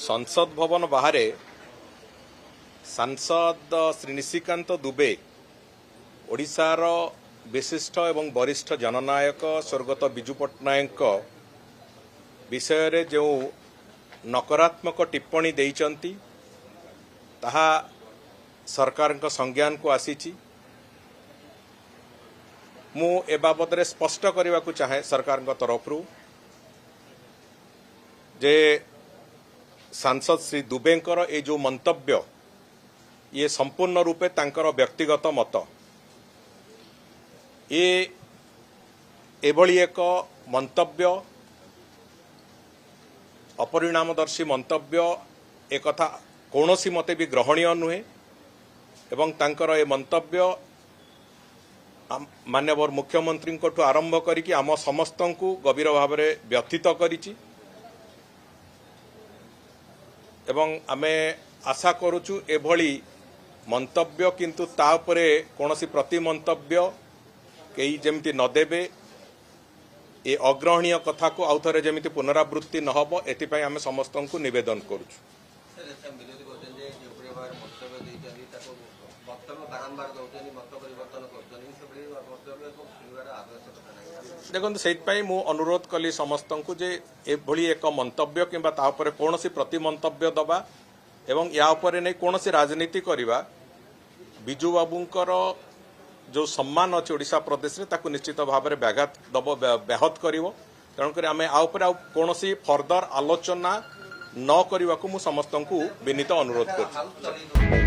संसद भवन बाहर सांसद श्री निशिकांत दुबे ओडिशार विशिष्ट एवं वरिष्ठ जननायक स्वर्गत विजु पट्टनायक विषय रे जो नकारात्मक टिप्पणी देइचंती ताहा सरकार का संज्ञान को आसीची। मु ए बाबद रे स्पष्ट करने को चाहे सरकार का तरफ जे सांसद श्री दुबेंकर ए जो मंतव्य ये संपूर्ण रूपे तांकर व्यक्तिगत मत एभली एक मंतव्य अपरिणामदर्शी मंतव्य एक कथा कौनसी मते भी ग्रहणीय नुहे एवं तांकर ए मंतव्य माननीय मुख्यमंत्री को आरंभ करिकि आम समस्त को गभीर भाव में व्यथित करिछि एवं आमे आशा करुचु एभली मंतव्य किंतु तापरे कौनसी प्रति मंतव्य कई जमिति नदेबे ए अग्रहणीय कथा को आउ थे जमिति पुनरावृत्ति न हो एथिपाई आमे समस्त को निवेदन करुचु। देखो से मु अनुरोध कली समस्त को जे एभली एक मंतव्य किंबा तापर कौनसी प्रति मंतव्य दबा एवं या उपरे नहीं कौनसी राजनीति करवा बिजु बाबूंकर जो सम्मान अच्छे ओडिशा प्रदेश रे ताकू निश्चित भाव में व्याघात दब व्याहत करिवो। तेणुक आम कौनसी फर्दर आलोचना न करने को मु समस्त को विनीत अनुरोध कर।